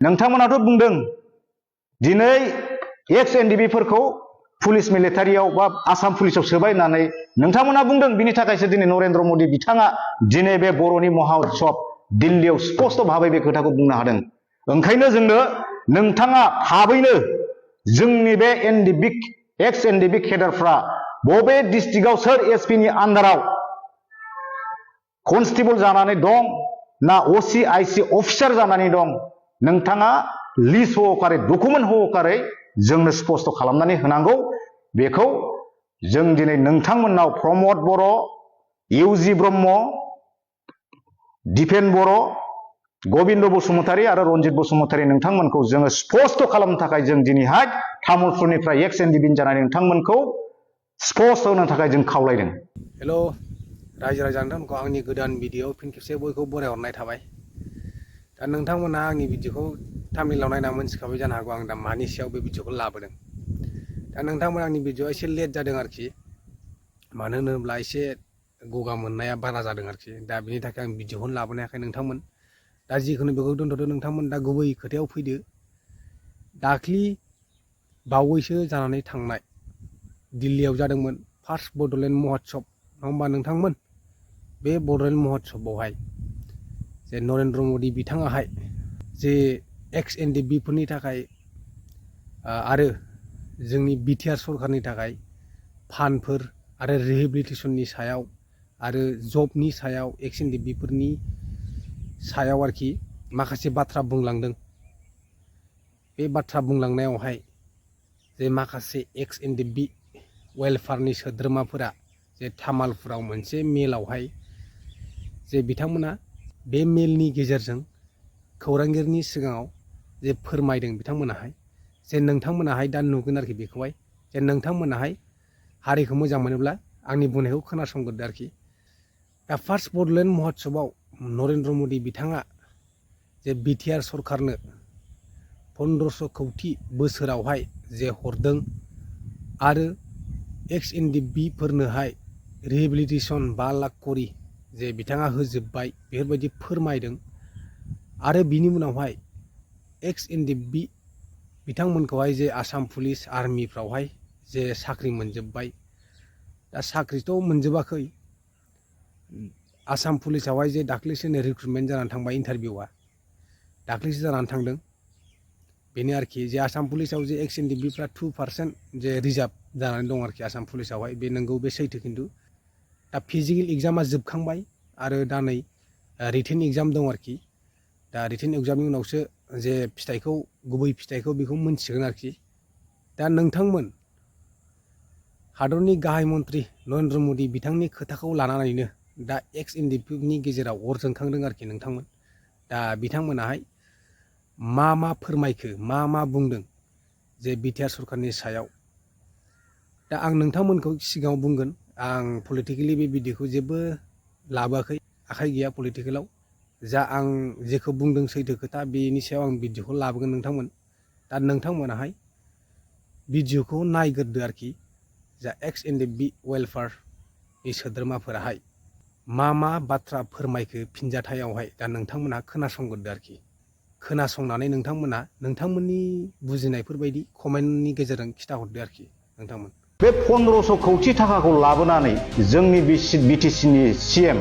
नोंथांमोनाथ' बुंदों दिनै एक्स एनडिबिफोरखौ पुलिस मिलिटारियाव बा आसाम पुलिसाव सोबाय होननानै नोंथांमोना बुंदों। बिनि थाखायसो दिनै नरेन्द्र मोदी बिथाङा दिनै बे बर'नि महाउत्सब दिल्लीयाव स्पष्ट भाबै बे खोथाखौ बुंनो हादों। ओंखायनो जोंनो नोंथाङा थाबैनो जोंनि बे एक्स एनडिबि केडारफ्रा बबे डिस्ट्रिक्टआव सोर एसपिनि आन्डाराव कनस्टेबल जानानै दं ना असि आइसि अफिसार जानानै दं, नोंथाङा लिस्ट सहकारै डकुमेन्ट सहकारै जोंनो स्पष्ट खालामनानै होनांगौ। बेखौ जों दिनै नोंथांमोननाव प्रमद बर', इउजि ब्रह्म, दिपेन बर', गबिन्द बसुमतारी आरो रन्जित बसुमतारी नोंथांमोनखौ जोङो स्पष्ट खालामनो थाखाय जों दिनैहाय तामुलपुरनिफ्राय एक्स एनडिबिन जानानै नोंथांमोनखौ स्पष्ट होनो थाखाय जों खावलायदों। हेल' रायजो राजा नोंथांमोनखौ आंनि गोदान भिडिअ फिन खेबसे बयखौ बरायहरनाय थाबाय। दा नोंथांमोना आंनि भिडिअखौ थाम्बनेइलाव नायना मोनथिखाबाय जानो हागौ आं दा मानि सायाव बे भिडिअखौ लाबोदों। दा नोंथांमोना आंनि भिडिअआ एसे लेट जादों आरोखि, मानो होनोब्ला एसे गगा मोननाया बारा जादों आरोखि। दा बिनि थाखाय आं भिडिअखौनो लाबोनो हायाखै नोंथांमोन। दा जिखुनु बेखौ दोनथ'दो नोंथांमोन। दा गुबै खोथायाव फैदो। दाख्लि बावैसो जानानै थांनाय दिल्लीयाव जादोंमोन फार्स्ट बड'लेण्ड महत्सब, नङा होमबा नोंथांमोन? बे बड'लेण्ड महत्सबआवहाय जे नरेन्द्र मोदी बिथाङाहाय जे एक्स एनडिबिफोरनि थाखाय आरो जोंनि बिटिआर सरकारनि थाखाय फान्डफोर आरो रिहेबिलिटेसननि सायाव आरो जबनि सायाव एक्स एनडिबिफोरनि सायाव आरोखि माखासे बाथ्रा बुंलांदों। बे बाथ्रा बुंलांनायावहाय जे माखासे एक्स एनडिबि वेलफेयारनि सोद्रोमाफोरा जे तामुलपुराव मोनसे मेलावहाय जे बिथांमोना बे मेलनि गेजेरजों खौरांगिरिनि सिगाङाव जे फोरमायदों बिथांमोनाहाय जे नोंथांमोनाहाय दा नुगोन आरोखि बेखौहाय जे नोंथांमोनाहाय हारिखौ मोजां मोनोब्ला आंनि बुंनायखौ खोनासंग्रोदो आरोखि। दा फार्स्ट बड'लेण्ड महत्सबआव नरेन्द्र मोदी बिथाङा जे बिटिआर सरकारनो 1500 कौटि बोसोरावहाय जे हरदों आरो एक्स एनडिबिफोरनोहाय रिहेबिलिटेसन 5 लाख करि जे बिथाङा होजोब्बाय बेफोरबायदि फोरमायदों। आरो बिनि उनावहाय एक्स एनडिबि बिथांमोनखौहाय जे आसाम पुलिस आर्मिफ्रावहाय जे साख्रि मोनजोब्बाय। दा साख्रिथ' मोनजोबाखै, आसाम पुलिसावहाय जे दाख्लैसो रिक्रुटमेन्ट जानानै थांबाय इन्टारभिउआ दाख्लैसो जानानै थांदों। बेनो आरोखि जे आसाम पुलिसाव जे एक्स एनडिबिफ्रा 2% जे रिजार्भ जानानै दं आरोखि आसाम पुलिसावहाय, बे नंगौ, बे सैथो। खिन्थु दा फिजिकेल एग्जामा जोबखांबाय आरो दा नै रिटेन एग्जाम दं आरोखि। दा रिटेन एग्जामनि उनावसो जे फिथाइखौ गुबै फिथाइखौ बेखौ मोनथिगोन आरोखि। दा नोंथांमोन हादरनि गाहाय मन्त्रि नरेन्द्र मोदी बिथांनि खोथाखौ लानानैनो दा एक्स एनडिबिनि गेजेराव अर जोंखांदों आरोखि नोंथांमोन। दा बिथांमोनाहाय मा फोरमायखो, मा बुंदों जे बिटिआर सरकारनि सायाव। दा आं नोंथांमोनखौ सिगाङाव बुंगोन, आं पलिटिकेलि बे भिडिअखौ जेबो लाबोआखै, आखाइ गैया पलिटिकेलाव। जा आं जेखौ बुंदों सैथो खोथा, बेनि सायाव आं भिडिअखौ लाबोगोन नोंथांमोन। दा नोंथांमोनाहाय भिडिअखौ नायग्रोदो आरोखि। जा एक्स एनडिबि वेलफेयारनि सोद्रोमाफोराहाय मा बाथ्रा फोरमायखो फिनजाथायावहाय, दा नोंथांमोना खोनासंग्रोदो आरोखि। खोनासंनानै नोंथांमोना नोंथांमोननि बुजिनायफोरबायदि कमेन्टनि गेजेरजों खिथाहरदो आरोखि नोंथांमोन। बे 1500 कौटि थाखाखौ लाबोनानै जोंनि बिटिसिनि सिएम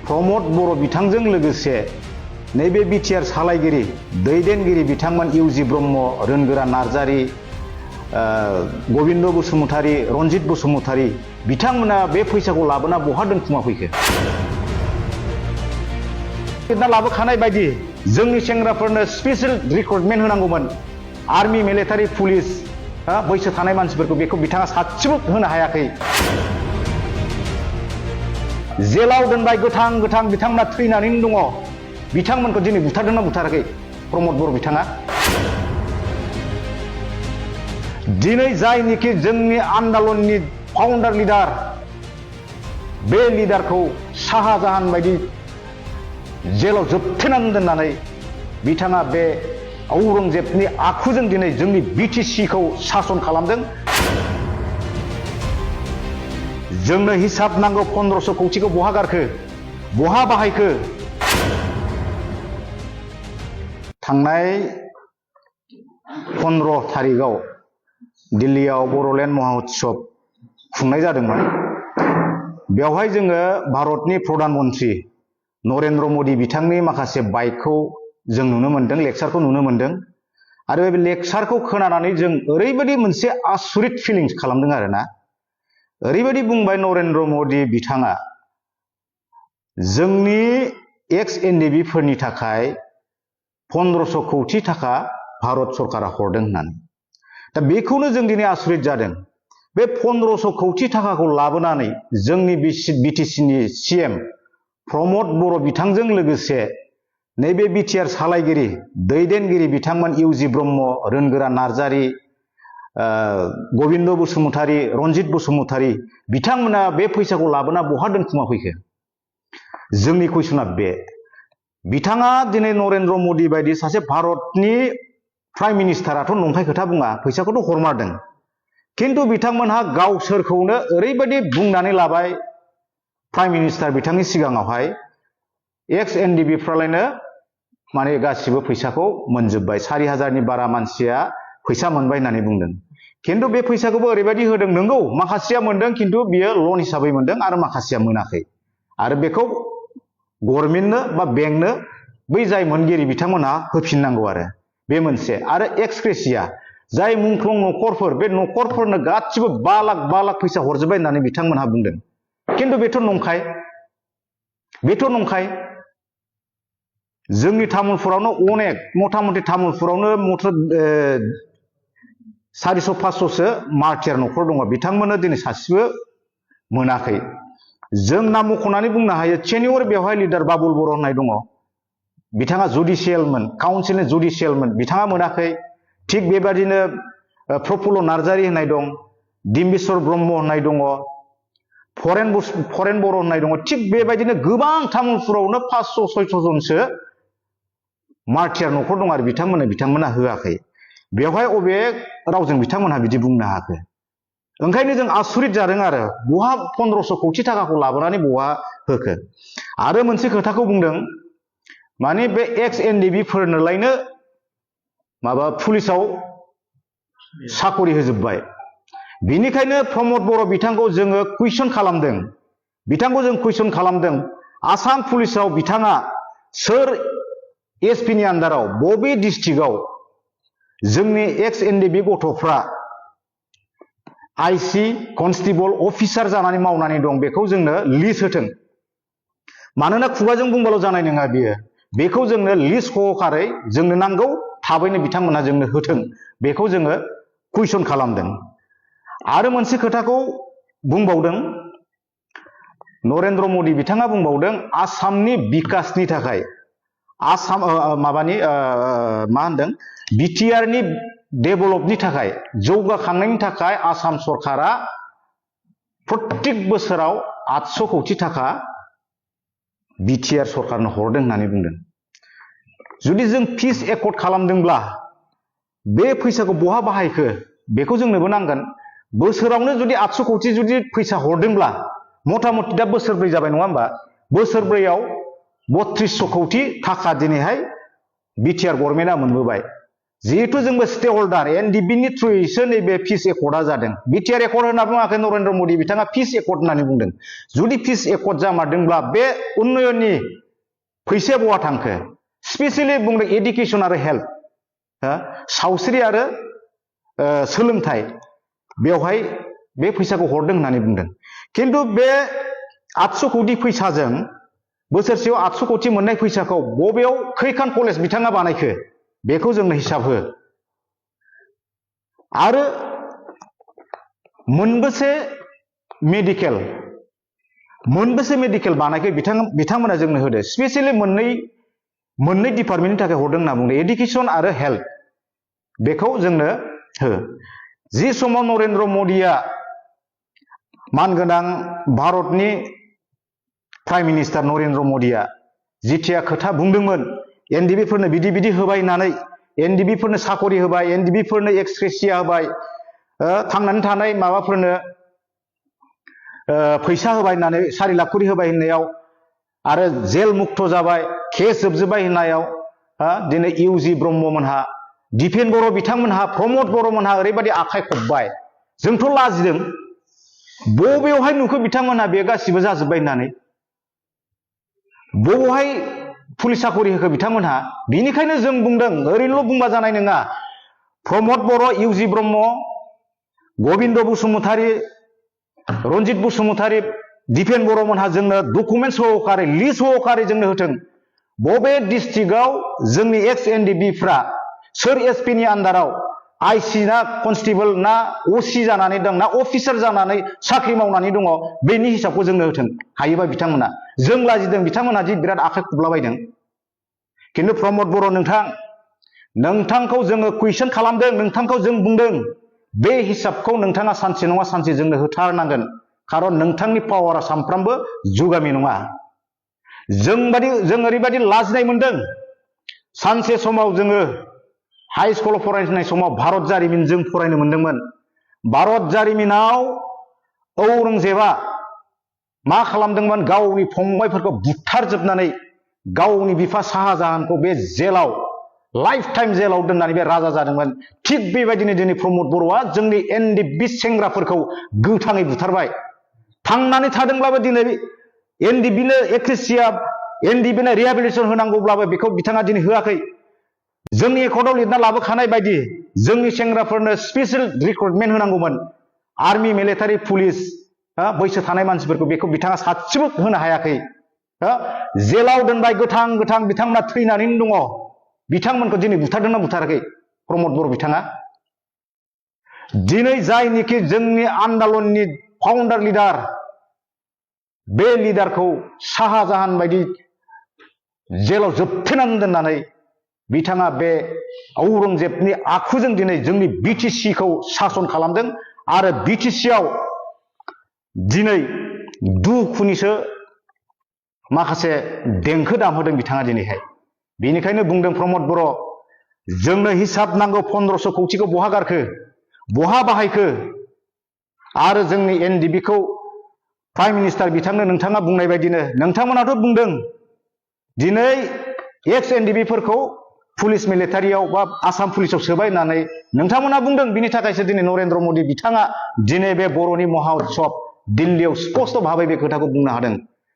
प्रमद बर' बिथांजों लोगोसे नैबे बिटिआर सालायगिरि दैदेनगिरि बिथांमोन इउजि ब्रह्म, रोनगोरा नार्जारि, गबिन्द बसुमतारी, रन्जित बसुमतारी बिथांमोना बे फैसाखौ लाबोना बहा दोनखुमा फैखो? लाबोखानाय बायदि जोंनि सेंग्राफोरनो स्पेसियेल रिक्रुटमेन्ट होनांगौमोन, आर्मि मिलिटारि पुलिस बैसो थानाय मानसिफोरखौ, बेखौ बिथाङा सासेबो होनो हायाखै। जेलाव दोनबाय गोथां बिथांमोना थैनानैनो दङ। बिथांमोनखौ दिनै बुथारदोंना बुथाराखै प्रमद बर' बिथाङा? दिनै जायनिखि जोंनि आन्दलननि फाउन्डार लिडार, बे लिडारखौ शाहजाहान बायदि जेलाव जोबथेनानै दोननानै बिथाङा बे औरंजेबनि आखुजों दिनै जोंनि बिटिसिखौ सासन खालामदों। जोंनो हिसाब नांगौ 1500 कौटिखौ बहा गारखो, बहा बाहायखो? थांनाय 15 थारिखआव दिल्लीयाव बर'लेण्ड महाउत्सव खुंनाय जादोंमोन। बेवहाय जोङो भारतनि प्रधान मन्त्रि नरेन्द्र मदि बिथांनि माखासे बाइकखौ जों नुनो मोनदों, लेक्सारखौ नुनो मोनदों। आरो बे लेक्सारखौ खोनानानै जों ओरैबायदि मोनसे आसुरित फिलिंस खालामदों आरोना। ओरैबायदि बुंबाय नरेन्द्र मदि बिथाङा जोंनि एक्स एनडिबि फोरनि थाखाय 1500 कौटि थाखा भारत सरकारा हरदों होननानै। दा बेखौनो जों दिनै आसुरित जादों। बे 1500 कौटि थाखाखौ लाबोनानै जोंनि बिटिसिनि सिएम प्रमद बर' बिथांजों लोगोसे नैबे बिटिआर सालायगिरि दैदेनगिरि बिथांमोन इउजि ब्रह्म, रोनगोरा नार्जारि, गबिन्द बसुमतारी, रन्जित बसुमतारी बिथांमोना बे फैसाखौ लाबोना बहा दोनखुमा फैखो? जोंनि कुइसना बे। बिथाङा दिनै नरेन्द्र मदि बायदि सासे भारतनि प्राइम मिनिस्टाराथ' नंखाय खोथा बुङा, फैसाखौथ' हरमारदों। किन्तु बिथांमोनहा गावसोरखौनो ओरैबायदि बुंनानै लाबाय प्राइम मिनिस्टार बिथांनि सिगाङावहाय एक्स एनडिबिफ्रालायनो माने गासिबो फैसाखौ मोनजोब्बाय, 4000नि बारा मानसिया फैसा मोनबाय होननानै बुंदों। किन्तु बे फैसाखौबो ओरैबायदि होदों, नंगौ माखासेया मोनदों किन्तु बियो लन हिसाबै मोनदों आरो माखासेया मोनाखै। आरो बेखौ गभर्नमेन्टनो बा बेंकनो बै जाय मोनगिरि बिथांमोनहा होफिननांगौ आरो बे मोनसे। आरो एक्सक्रेसिया जाय मुंख्लं न'खरफोर, बे न'खरफोरनो गासिबो 5 लाख फैसा हरजोब्बाय होननानै बिथांमोनहा बुंदों। किन्तु बेथ' नंखाय। बेथ' नंखाय। जोंनि तामुलपुरावनो अनेक मथा मथि तामुलपुरावनो 400-500सो मार्टियार न'खर दङ, बिथांमोननो दिनै सासेबो मोनाखै। जों नाम मख'नानै बुंनो हायो, चेनियर बेवहाय लिडार बाबुल बर' होननाय दङ, बिथाङा जुडिसियेलमोन, काउन्सिलनि जुडिसियेलमोन, बिथाङा मोनाखै। थिग बेबादिनो प्रफुल्ल नार्जारि होननाय दं, डिम्बिस्वर ब्रह्म होननाय दङ, फरेन बर' होननाय दङ। थिग बेबायदिनो गोबां तामुलपुरावनो 500-600 जनसो मार्टियार न'खर दं आरो बिथांमोना होआखै। बेवहाय अबे रावजों बिथांमोनहा बिदि बुंनो हाखो? ओंखायनो जों आसुरित जादों आरो बहा 1500 कौटि थाखाखौ लाबोनानै बहा होखो? आरो मोनसे खोथाखौ बुंदों, माने बे एक्स एनडिबि फोरनोलायनो माबा पुलिसाव साकरि होजोब्बाय। बिनिखायनो प्रमद बर' बिथांखौ जोङो कुइसन खालामदों। बिथांखौ जों कुइसन खालामदों, आसाम पुलिसाव बिथाङा सोर एसपिनि आन्दाराव बबे डिस्ट्रिक्टआव जोंनि एक्स एनडिबि गथ'फ्रा आइसि, कनस्टेबल, अफिसार जानानै मावनानै दं, बेखौ जोंनो लिस्ट होथों। मानोना खुगाजों बुंबाल' जानाय नङा बियो, बेखौ जोंनो लिस्ट सहकारै जोंनो नांगौ, थाबैनो बिथांमोनहा जोंनो होथों। बेखौ जोङो कुइसन खालामदों। आरो मोनसे खोथाखौ बुंबावदों, नरेन्द्र मदि बिथाङा बुंबावदों, आसामनि बिकासनि थाखाय आसाम मा होनदों, बिटिआरनि डेभेलपनि थाखाय, जौगाखांनायनि थाखाय आसाम सरकारा प्रत्येक बोसोराव 800 कौटि थाखा बिटिआर सरकारनो हरदों होननानै बुंदों। जुदि जों पिस एकर्ड खालामदोंब्ला बे फैसाखौ बहा बाहायखो बेखौ जोंनोबो नांगोन। बोसोरावनो जुदि 800 कौटि जुदि फैसा हरदोंब्ला, मथा मथि दा बोसोरब्रै जाबाय नङा होमबा? बोसोरब्रैयाव 3200 कौटि थाखा दिनैहाय बिटिआर गभर्नमेन्टआ मोनबोबाय। जिहेतु जोंबो स्टेक हल्डार, एनडिबिनि थ्रुयैसो नैबे पिस एकर्डआ जादों। बिटिआर एकर्ड होनना बुङाखै नरेन्द्र मदि बिथाङा, पिस एकर्ड होननानै बुंदों। जुदि पिस एकर्ड जामारदोंब्ला बे उन्नयननि फैसाया बहा थांखो? स्पेसियेलि बुंदों एडुकेसन आरो हेल्थ, सावस्रि आरो सोलोंथाइ, बेवहाय बे फैसाखौ हरदों होननानै बुंदों। किन्तु बे 800 कौटि फैसाजों बोसोरसेयाव 800 कौटि मोननाय फैसाखौ बबेयाव खैखान कलेज बिथाङा बानायखो बेखौ जोंनो हिसाब हो। आरो मोनबेसे मेडिकेल बानायखो बिथांमोना जोंनो होदो। स्पेसियेलि मोननै डिपार्टमेन्टनि थाखाय हरदों होनना बुंदों, एडुकेसन आरो हेल्थ, बेखौ जोंनो हो। जि समाव नरेन्द्र मदिया मानगोनां भारतनि प्राइम मिनिस्टार नरेन्द्र मदिया जिथिया खोथा बुंदोंमोन, एनडिबिफोरनो बिदि होबाय होननानै, एनडिबिफोरनो साकरि होबाय, एनडिबिफोरनो एक्सक्रेसिया होबाय, थांनानै थानाय माबाफोरनो फैसा होबाय होननानै 4 लाख कौटि होबाय होननायाव, आरो जेल मुक्त जाबाय, केस जोबजोब्बाय होननायाव, दिनै इउजि ब्रह्ममोनहा दिपेन बर' बिथांमोनहा प्रमद बर'मोनहा ओरैबायदि आखाइ खबबाय जोंथ' लाजिदों बबेयावहाय नुखो बिथांमोनहा बे गासिबो जाजोब्बाय होननानै बबेयावहाय पुलिस साखरि होखो बिथांमोनहा बिनिखायनो जों बुंदों ओरैनोल' बुंबा जानाय नङा प्रमद बर' इउजि ब्रह्म गबिन्द बसुमतारी रन्जित बसुमतारी दिपेन बर'मोनहा जोंनो डकुमेन्ट सहकारै लिस्ट सहकारै जोंनो होथों बबे डिस्ट्रिक्टआव जोंनि एक्स एनडिबिफ्रा सोर एसपि नि आन्दाराव आइसि ना कनस्टेबल ना असि जानानै दं ना अफिसार जानानै साख्रि मावनानै दङ बेनि हिसाबखौ जोंनो होथों हायोबा बिथांमोना जों लाजिदों बिथांमोनहा जि बिराद आखाइ खबलाबायदों खिन्थु प्रमद बर' नोंथांखौ जोङो कुइसन खालामदों नोंथांखौ जों बुंदों बे हिसाबखौ नोंथाङा सानसे नङा सानसे जोंनो होथारनांगोन खारन नोंथांनि पावारा सानफ्रामबो जुगामि नङा जों ओरैबायदि लाजिनाय मोनदों सानसे समाव जोङो हाइ स्कुलाव फरायनाय समाव भारत जारिमिन जों फरायनो मोनदोंमोन भारत जारिमिनाव औरंजेबा मा खालामदोंमोन गावनि फंबायफोरखौ बुथारजोबनानै गावनि बिफा शाहजाहानखौ बे जेलाव लाइफ टाइम जेलाव दोननानै बे राजा जादोंमोन थिग बेबायदिनो दिनै प्रमद बर'आ जोंनि एनडिबि सेंग्राफोरखौ गोथाङै बुथारबाय थांनानै थादोंब्लाबो दिनै एनडिबिनो एक्रेसिया एनडिबिनो रिहेबिलिटेसन होनांगौब्लाबो बेखौ बिथाङा दिनै होआखै जोंनि एकर्डआव लिरना लाबोखानाय बायदि जोंनि सेंग्राफोरनो स्पेसियेल रिक्रुटमेन्ट होनांगौमोन आर्मि मिलिटारि पुलिस बैसो थानाय मानसिफोरखौ बेखौ बिथाङा सासेबो होनो हायाखै जेलाव दोनबाय गोथां बिथांमोना थैनानैनो दङ बिथांमोनखौ दिनै बुथारदोंना बुथाराखै प्रमद बर' बिथाङा दिनै जायनिखि जोंनि आन्दलननि फाउन्डार लिडार बे लिडारखौ शाहजाहान बायदि जेलाव जोबथेनानै दोननानै बिथाङा बे औरंजेबनि आखुजों दिनै जोंनि बिटिसिखौ सासन खालामदों आरो बिटिसिआव दिनै दुखुनिसो माखासे देंखो दामहोदों बिथाङा दिनैहाय बेनिखायनो बुंदों प्रमद बर' जोंनो हिसाब नांगौ 1500 कौटिखौ बहा गारखो बहा बाहायखो आरो जोंनि एनडिबिखौ प्राइम मिनिस्टार बिथांनो नोंथाङा बुंनाय बायदिनो नोंथांमोनाथ' बुंदों दिनै एक्स एनडिबिफोरखौ पुलिस मिलिटारियाव बा आसाम पुलिसाव सोबाय होननानै नोंथांमोना बुंदों बिनि थाखायसो दिनै नरेन्द्र मदि बिथाङा दिनै बे बर'नि महा उत्सब दिल्लीयाव स्पष्ट भाबै बे खोथाखौ बुंनो हादों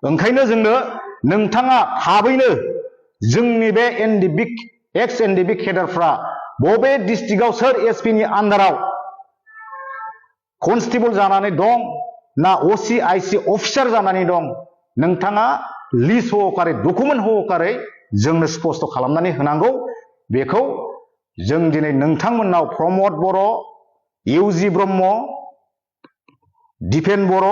ओंखायनो जोंनो नोंथाङा थाबैनो जोंनि बे एनडिबि एक्स एनडिबि केडारफ्रा बबे डिस्ट्रिक्टआव सोर एसपि नि आन्दाराव कनस्टेबल जानानै दं ना असि आइसि अफिसार जानानै दं नोंथाङा लिस्ट सहकारै डकुमेन्ट सहकारै जोंनो स्पष्ट खालामनानै होनांगौ बेखौ जों दिनै नोंथांमोननाव प्रमद बर' इउजि ब्रह्म दिपेन बर'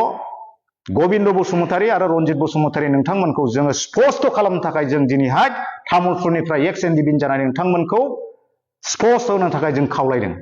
गबिन्द बसुमतारी आरो रन्जित बसुमतारी नोंथांमोनखौ जोङो स्पष्ट खालामनो थाखाय जों दिनैहाय तामुलपुरनिफ्राय एक्स एनडिबि जानानै नोंथांमोनखौ स्पष्ट होनो थाखाय जों खावलायदों